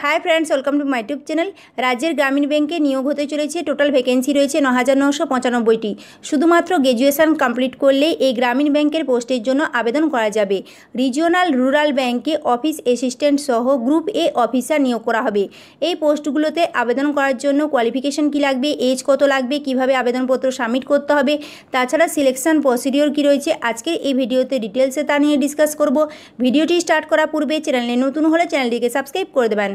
High friends welcome to my YouTube channel. राज्य ग्रामीण बैंके नियोग होते चले टोटाल भैकेंसि रही है ৯,৯৯৫টি। शुधुमात्र ग्रेजुएशन कमप्लीट कर ले ये ग्रामीण बैंकेर पोस्टर जोन्नो आवेदन करा जाबे। रिजिओनल रूरल बैंके अफिस असिस्टैंट सह ग्रुप ए अफिसार नियोग करा होबे। এই পোস্টগুলোতে আবেদন করার জন্য কোয়ালিফিকেশন কি লাগবে, এজ কত লাগবে, কিভাবে আবেদনপত্র সাবমিট করতে হবে, তাছাড়া সিলেকশন প্রসিডিওর কি রয়েছে আজকের এই ভিডিওতে ডিটেলসে তা নিয়ে ডিসকাস করব। ভিডিওটি স্টার্ট করার পূর্বে চ্যানেলে নতুন হলে চ্যানেলটিকে সাবস্ক্রাইব করে দেবেন।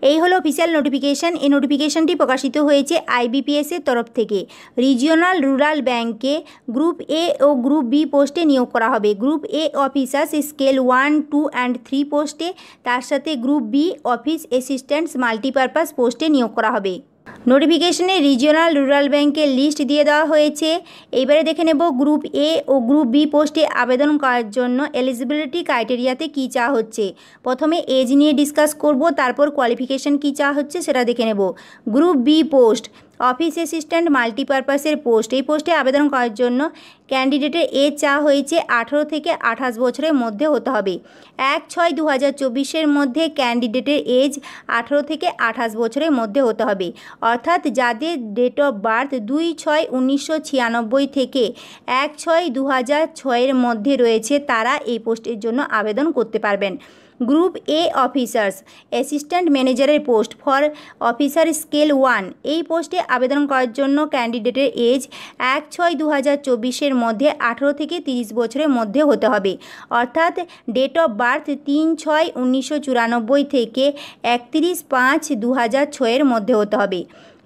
এই হলো অফিসিয়াল নোটিফিকেশন। এই নোটিফিকেশনটি প্রকাশিত হয়েছে আইবিপিএস এর তরফ থেকে। রিজিওনাল রুরাল ব্যাংকে গ্রুপ এ ও গ্রুপ বি পোস্টে নিয়োগ করা হবে। Group A officers scale 1, 2 and 3 পোস্টে, তার সাথে group B office assistants multipurpose পোস্টে নিয়োগ করা হবে। নোটিফিকেশনে রিজিওনাল রুরাল ব্যাংকের লিস্ট দিয়ে দেওয়া হয়েছে। এইবারে দেখে নেব গ্রুপ এ ও গ্রুপ বি পোস্টে আবেদন করার জন্য এলিজিবিলিটি ক্রাইটেরিয়াতে কী চাওয়া হচ্ছে। প্রথমে এজ নিয়ে ডিসকাস করব, তারপর কোয়ালিফিকেশন কী চাওয়া হচ্ছে সেটা দেখে নেব। Group B post office assistant মাল্টিপারপাসের পোস্ট। এই পোস্টে আবেদন করার জন্য ক্যান্ডিডেটের এজ চাওয়া হয়েছে 18 থেকে 28 বছরের মধ্যে হতে হবে। 1/6/2024 মধ্যে ক্যান্ডিডেটের এজ 18 থেকে 28 বছরের মধ্যে হতে হবে। অর্থাৎ যাদের ডেট অফ বার্থ 2/6/1996 থেকে 1/6/2006 মধ্যে রয়েছে তারা এই পোস্টের জন্য আবেদন করতে পারবেন। গ্রুপ এ অফিসার্স অ্যাসিস্ট্যান্ট ম্যানেজারের পোস্ট ফর অফিসার স্কেল 1। এই পোস্টে আবেদন করার জন্য ক্যান্ডিডেটের এজ 1/6/2024 মধ্যে 18 থেকে 30 বছরের মধ্যে হতে হবে। অর্থাৎ ডেট অফ বার্থ 3/6/1994 থেকে 31/5/2006 মধ্যে হতে হবে।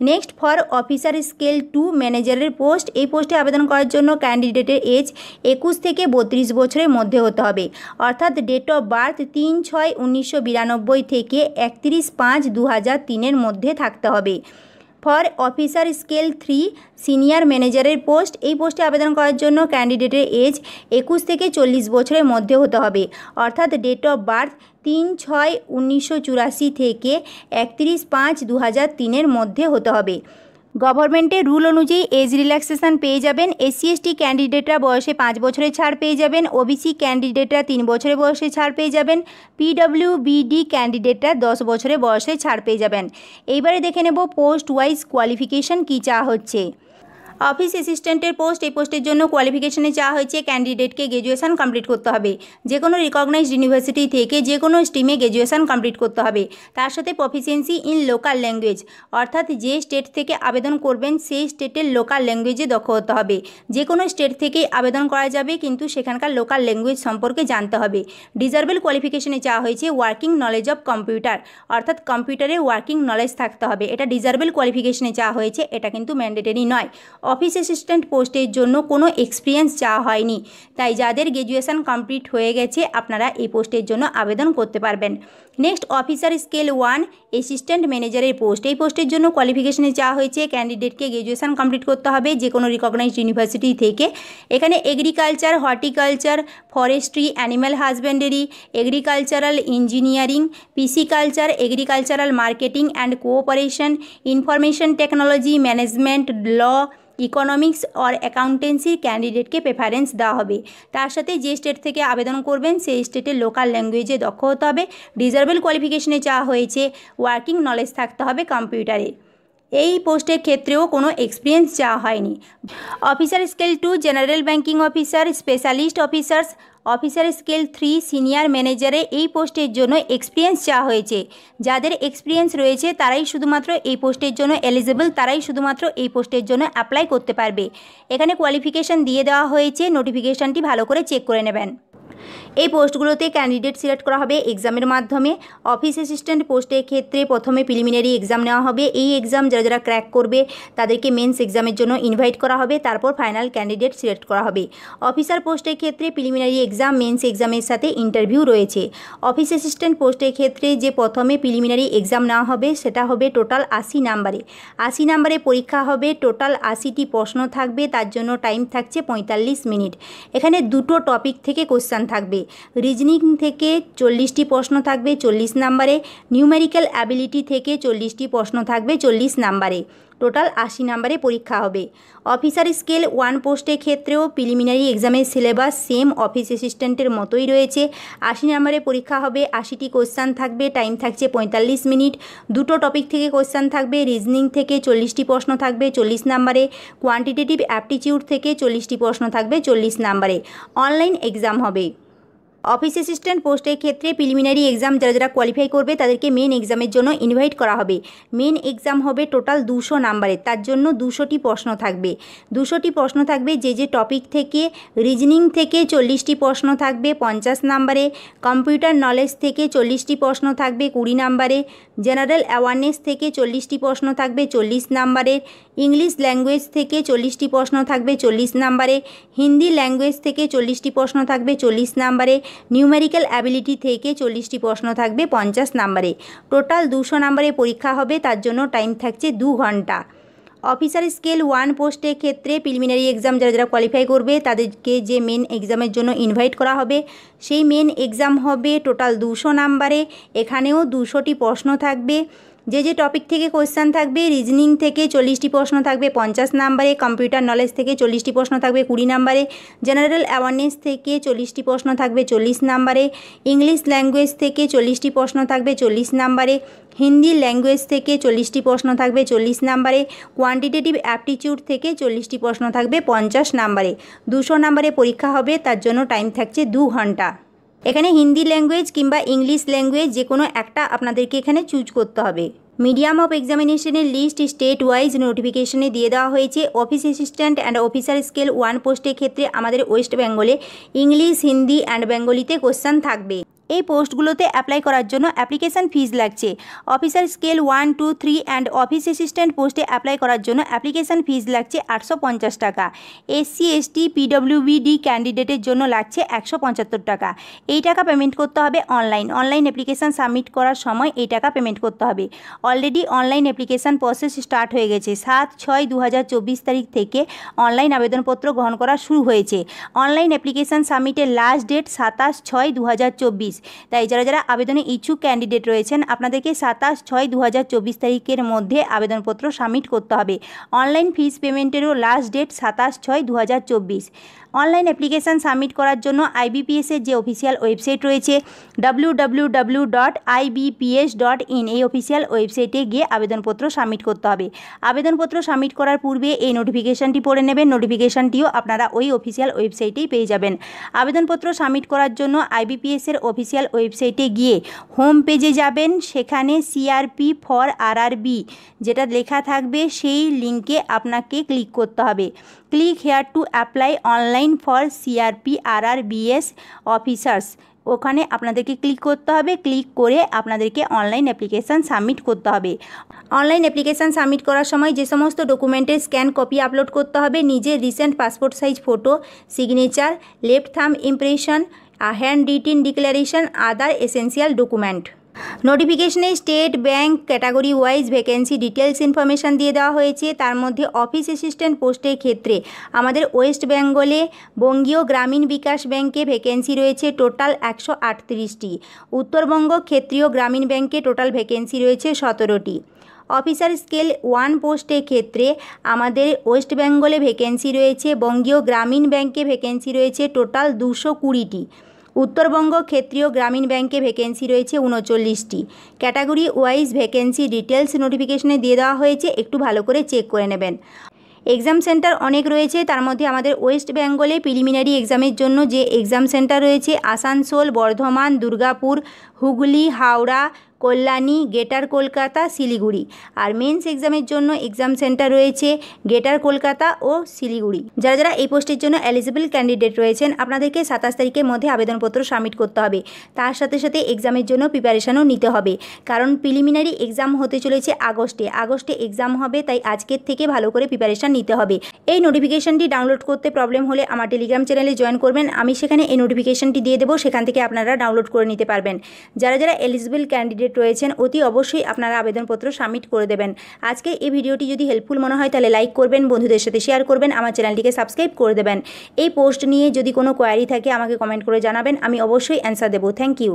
নেক্সট ফর অফিসার স্কেল 2 ম্যানেজারের পোস্ট। এই পোস্টে আবেদন করার জন্য ক্যান্ডিডেটের এজ 21 থেকে 32 বছরের মধ্যে হতে হবে। অর্থাৎ ডেট অফ বার্থ 3/6/1992 থেকে 31/5/2003 মধ্যে থাকতে হবে। ফর অফিসার স্কেল 3 সিনিয়র ম্যানেজারের পোস্ট। এই পোস্টে আবেদন করার জন্য ক্যান্ডিডেটের এজ 21 থেকে 40 বছরের মধ্যে হতে হবে। অর্থাৎ ডেট অফ বার্থ 3/6/1984 থেকে 31/5/2003 মধ্যে হতে হবে। গভর্নমেন্টের রুল অনুযায়ী এজ রিল্যাক্সেশন পেয়ে যাবেন। SC/ST ক্যান্ডিডেটরা বয়সে 5 বছরের ছাড় পেয়ে যাবেন। OBC ক্যান্ডিডেটরা 3 বছরের বয়সে ছাড় পেয়ে যাবেন। PWBD ক্যান্ডিডেটরা 10 বছরের বয়সে ছাড় পেয়ে যাবেন। এইবারে দেখে নেব পোস্ট ওয়াইজ কোয়ালিফিকেশন কী চাওয়া হচ্ছে। অফিস অ্যাসিস্ট্যান্টের পোস্ট। এই পোস্টের জন্য কোয়ালিফিকেশনে চাওয়া হয়েছে ক্যান্ডিডেটকে গ্র্যাজুয়েশন কমপ্লিট করতে হবে। যে কোনো রিকগনাইজড ইউনিভার্সিটি থেকে যে কোনো স্ট্রিমে গ্র্যাজুয়েশন কমপ্লিট করতে হবে। তার সাথে প্রফিসিয়েন্সি ইন লোকাল ল্যাঙ্গুয়েজ, অর্থাৎ যে স্টেট থেকে আবেদন করবেন সেই স্টেটের লোকাল ল্যাঙ্গুয়েজে দক্ষ হতে হবে। যে কোনো স্টেট থেকেই আবেদন করা যাবে, কিন্তু সেখানকার লোকাল ল্যাঙ্গুয়েজ সম্পর্কে জানতে হবে। ডিজারেবল কোয়ালিফিকেশনে চাওয়া হয়েছে ওয়ার্কিং নলেজ অফ কম্পিউটার, অর্থাৎ কম্পিউটারে ওয়ার্কিং নলেজ থাকতে হবে। এটা ডিজারেবল কোয়ালিফিকেশনে চাওয়া হয়েছে, এটা কিন্তু ম্যান্ডেটরি নয়। অফিস অ্যাসিস্ট্যান্ট পোস্টের জন্য কোনো এক্সপিরিয়েন্স চাওয়া হয়নি, তাই যাদের গ্র্যাজুয়েশন কমপ্লিট হয়ে গেছে আপনারা এই পোস্টের জন্য আবেদন করতে পারবেন। নেক্সট অফিসার স্কেল 1 অ্যাসিস্ট্যান্ট ম্যানেজারের পোস্ট। এই পোস্টের জন্য কোয়ালিফিকেশনে চাওয়া হয়েছে ক্যান্ডিডেটকে গ্র্যাজুয়েশন কমপ্লিট করতে হবে যে কোনো রিকগনাইজড ইউনিভার্সিটি থেকে। এখানে agriculture, horticulture, forestry, animal husbandry, agricultural engineering, pisciculture, agricultural marketing and cooperation, information technology, management, law, economics और অ্যাকাউন্টেন্সির ক্যান্ডিডেটকে প্রেফারেন্স দেওয়া হবে। তার সাথে যে স্টেট থেকে আবেদন করবেন সেই স্টেটের লোকাল ল্যাঙ্গুয়েজে দক্ষ হতে হবে। ডিজারেবল কোয়ালিফিকেশনে চাওয়া হয়েছে ওয়ার্কিং নলেজ থাকতে হবে কম্পিউটারে। এই পোস্টের ক্ষেত্রেও কোনো এক্সপিরিয়েন্স চাওয়া হয়নি। Officer scale 2 general banking officer, specialist officers, officer scale 3 senior ম্যানেজারে এই পোস্টের জন্য এক্সপিরিয়েন্স চাওয়া হয়েছে। যাদের এক্সপিরিয়েন্স রয়েছে তারাই শুধুমাত্র এই পোস্টের জন্য এলিজিবল, তারাই শুধুমাত্র এই পোস্টের জন্য অ্যাপ্লাই করতে পারবে। এখানে কোয়ালিফিকেশান দিয়ে দেওয়া হয়েছে, নোটিফিকেশানটি ভালো করে চেক করে নেবেন। এই পোস্টগুলোতে ক্যান্ডিডেট সিলেক্ট করা হবে এক্সামের মাধ্যমে। অফিস অ্যাসিস্ট্যান্ট পোস্টের ক্ষেত্রে প্রথমে প্রিলিমিনারি এক্সাম নেওয়া হবে। এই এক্সাম যারা যারা ক্র্যাক করবে তাদেরকে মেন্স এক্সামের জন্য ইনভাইট করা হবে, তারপর ফাইনাল ক্যান্ডিডেট সিলেক্ট করা হবে। অফিসার পোস্টের ক্ষেত্রে প্রিলিমিনারি এক্সাম, মেন্স এক্সামের সাথে ইন্টারভিউ রয়েছে। অফিস অ্যাসিস্ট্যান্ট পোস্টের ক্ষেত্রে যে প্রথমে প্রিলিমিনারি এক্সাম নেওয়া হবে সেটা হবে টোটাল 80 নাম্বারে। 80 নাম্বারে পরীক্ষা হবে, টোটাল 80টি প্রশ্ন থাকবে, তার জন্য টাইম থাকছে 45 মিনিট। এখানে দুটো টপিক থেকে কোশ্চেন থাকবে। রিজনিং থেকে 40টি প্রশ্ন থাকবে 40 নাম্বারে, নিউমেরিক্যাল অ্যাবিলিটি থেকে 40টি প্রশ্ন থাকবে 40 নাম্বারে। টোটাল 80 নম্বরে পরীক্ষা হবে। অফিসার স্কেল 1 পোস্টের ক্ষেত্রেও প্রিলিমিনারি এক্সামের সিলেবাস সেম অফিস অ্যাসিস্ট্যান্টের মতোই রয়েছে। 80 নম্বরে পরীক্ষা হবে, 80টি কোশ্চেন থাকবে, টাইম থাকছে 45 মিনিট। দুটো টপিক থেকে কোশ্চেন থাকবে, রিজনিং থেকে 40টি প্রশ্ন থাকবে 40 নম্বরে, কোয়ান্টিটেটিভ অ্যাপটিটিউড থেকে 40টি প্রশ্ন থাকবে 40 নম্বরে। অনলাইন এক্সাম হবে। অফিস অ্যাসিস্ট্যান্ট পোস্টের ক্ষেত্রে প্রিলিমিনারি এক্সাম যারা কোয়ালিফাই করবে তাদেরকে মেন এক্সামের জন্য ইনভাইট করা হবে। মেন এক্সাম হবে টোটাল 200 নম্বরের, তার জন্য 200টি প্রশ্ন থাকবে। 200টি প্রশ্ন থাকবে, যে টপিক থেকে রিজনিং থেকে 40টি প্রশ্ন থাকবে 50 নম্বরে, কম্পিউটার নলেজ থেকে 40টি প্রশ্ন থাকবে 20 নম্বরে, জেনারেল অ্যাওয়ারনেস থেকে 40টি প্রশ্ন থাকবে 40 নম্বরের, ইংলিশ ল্যাঙ্গুয়েজ থেকে 40টি প্রশ্ন থাকবে 40 নম্বরে, হিন্দি ল্যাঙ্গুয়েজ থেকে 40টি প্রশ্ন থাকবে 40 নম্বরে, নিউমেরিক্যাল অ্যাবিলিটি থেকে 40টি প্রশ্ন থাকবে 50 নম্বরে। টোটাল 200 নম্বরে পরীক্ষা হবে, তার জন্য টাইম থাকছে 2 ঘন্টা। অফিসার স্কেল 1 পোস্টের ক্ষেত্রে প্রিলিমিনারি এক্সাম যারা কোয়ালিফাই করবে তাদেরকে যে মেন এক্সামের জন্য ইনভাইট করা হবে, সেই মেন এক্সাম হবে টোটাল 200 নম্বরে। এখানেও 200টি প্রশ্ন থাকবে। যে টপিক থেকে কোশ্চেন থাকবে, রিজনিং থেকে 40টি প্রশ্ন থাকবে 50 নম্বরে, কম্পিউটার নলেজ থেকে 40টি প্রশ্ন থাকবে 20 নম্বরে, জেনারেল অ্যাওয়ারনেস থেকে 40টি প্রশ্ন থাকবে 40 নম্বরে, ইংলিশ ল্যাঙ্গুয়েজ থেকে 40টি প্রশ্ন থাকবে 40 নম্বরে, হিন্দি ল্যাঙ্গুয়েজ থেকে 40টি প্রশ্ন থাকবে 40 নম্বরে, কোয়ান্টিটেটিভ অ্যাপটিটিউড থেকে 40টি প্রশ্ন থাকবে 50 নম্বরে। 200 নম্বরে পরীক্ষা হবে, তার জন্য টাইম থাকছে 2 ঘন্টা। এখানে হিন্দি ল্যাঙ্গুয়েজ কিংবা ইংলিশ ল্যাঙ্গুয়েজ যে কোনো একটা আপনাদেরকে এখানে চুজ করতে হবে। মিডিয়াম অফ এক্সামিনেশনের লিস্ট স্টেট ওয়াইজ নোটিফিকেশনে দিয়ে দেওয়া হয়েছে। Office assistant and officer scale 1 পোস্টের ক্ষেত্রে আমাদের ওয়েস্ট বেঙ্গলে ইংলিশ, হিন্দি অ্যান্ড বেঙ্গলিতে কোশ্চেন থাকবে। এই পোস্টগুলোতে অ্যাপ্লাই করার জন্য অ্যাপ্লিকেশান ফিজ লাগছে। Officer scale 1, 2, 3 and office assistant পোস্টে অ্যাপ্লাই করার জন্য অ্যাপ্লিকেশান ফিজ লাগছে 850 টাকা। এসসি, এসটি, পিডব্লিউবিডি ক্যান্ডিডেটের জন্য লাগছে 175 টাকা। এই টাকা পেমেন্ট করতে হবে অনলাইন অ্যাপ্লিকেশান সাবমিট করার সময় এই টাকা পেমেন্ট করতে হবে। Already online application process start হয়ে গেছে। 7/6/2024 তারিখ থেকে অনলাইন আবেদনপত্র গ্রহণ করা শুরু হয়েছে। অনলাইন অ্যাপ্লিকেশান সাবমিটের লাস্ট ডেট 27/6/2024। তাই যারা আবেদনে ইচ্ছুক ক্যান্ডিডেট রয়েছেন আপনাদেরকে 27/6/2024 তারিখের মধ্যে আবেদনপত্র সাবমিট করতে হবে। অনলাইন ফিস পেমেন্টেরও last date 27/6/2024। Online application submit করার জন্য আইবিপিএসের যে অফিসিয়াল ওয়েবসাইট রয়েছে www.ibps.in, এই অফিসিয়াল ওয়েবসাইটে গিয়ে আবেদনপত্র সাবমিট করতে হবে। আবেদনপত্র সাবমিট করার পূর্বে এই নোটিফিকেশানটি পড়ে নেবেন। নোটিফিকেশানটিও আপনারা ওই অফিসিয়াল ওয়েবসাইটেই পেয়ে যাবেন। আবেদনপত্র সাবমিট করার জন্য আইবিপিএসের অফিসিয়াল ওয়েবসাইটে গিয়ে হোম পেজে যাবেন। সেখানে সিআরপি ফর আরআরবি যেটা লেখা থাকবে সেই লিঙ্কে আপনাকে ক্লিক করতে হবে। Click here to apply online for CRP RRBs officers, ওখানে আপনাদেরকে ক্লিক করতে হবে। ক্লিক করে আপনাদেরকে অনলাইন অ্যাপ্লিকেশান সাবমিট করতে হবে। অনলাইন অ্যাপ্লিকেশান সাবমিট করার সময় যে সমস্ত ডকুমেন্টের স্ক্যান কপি আপলোড করতে হবে, নিজের recent passport size photo, signature, left thumb impression, hand written declaration, other essential document. নোটিফিকেশনে state, bank, category wise vacancy details information দিয়ে দেওয়া হয়েছে। তার মধ্যে অফিস অ্যাসিস্ট্যান্ট পোস্টের ক্ষেত্রে আমাদের ওয়েস্ট বেঙ্গলে বঙ্গীয় গ্রামীণ বিকাশ ব্যাংকে ভ্যাকেন্সি রয়েছে টোটাল 138টি। উত্তরবঙ্গ ক্ষেত্রীয় গ্রামীণ ব্যাংকে টোটাল ভ্যাকেন্সি রয়েছে 17টি। অফিসার স্কেল 1 পোস্টের ক্ষেত্রে আমাদের ওয়েস্ট বেঙ্গলে ভ্যাকেন্সি রয়েছে, বঙ্গীয় গ্রামীণ ব্যাংকে ভ্যাকেন্সি রয়েছে টোটাল 220টি। উত্তরবঙ্গ ক্ষেত্রীয় গ্রামীণ ব্যাংকে ভ্যাকেন্সি রয়েছে 39টি। ক্যাটাগরি ওয়াইজ ভ্যাকেন্সি ডিটেলস নোটিফিকেশনে দিয়ে দেওয়া হয়েছে, একটু ভালো করে চেক করে নেবেন। এক্সাম সেন্টার অনেক রয়েছে, তার মধ্যে আমাদের ওয়েস্ট বেঙ্গলে প্রিলিমিনারি এক্সামের জন্য যে এক্সাম সেন্টার রয়েছে আসানসোল, বর্ধমান, দুর্গাপুর, হুগলি, হাওড়া, কল্যাণী, গ্রেটার কলকাতা, শিলিগুড়ি। আর মেন্স এক্সামের জন্য এক্সাম সেন্টার রয়েছে গ্রেটার কলকাতা ও শিলিগুড়ি। যারা এই পোস্টের জন্য এলিজিবল ক্যান্ডিডেট রয়েছেন আপনাদেরকে 27 তারিখের মধ্যে আবেদনপত্র সাবমিট করতে হবে। তার সাথে সাথে এক্সামের জন্য প্রিপারেশানও নিতে হবে, কারণ প্রিলিমিনারি এক্সাম হতে চলেছে আগস্টে এক্সাম হবে, তাই আজকের থেকে ভালো করে প্রিপারেশান নিতে হবে। এই নোটিফিকেশানটি ডাউনলোড করতে প্রবলেম হলে আমার টেলিগ্রাম চ্যানেলে জয়েন করবেন, আমি সেখানে এই নোটিফিকেশানটি দিয়ে দেবো, সেখান থেকে আপনারা ডাউনলোড করে নিতে পারবেন। যারা এলিজিবল ক্যান্ডিডেট রয়েছেন অতি অবশ্যই আপনারা আবেদনপত্র সাবমিট করে দেবেন। আজকে এই ভিডিওটি যদি হেল্পফুল মনে হয় তাহলে লাইক করবেন, বন্ধুদের সাথে শেয়ার করবেন, আমার চ্যানেলটিকে সাবস্ক্রাইব করে দেবেন। এই পোস্ট নিয়ে যদি কোনো কোয়ারি থাকে আমাকে কমেন্ট করে জানাবেন, আমি অবশ্যই অ্যান্সার দেবো। Thank you.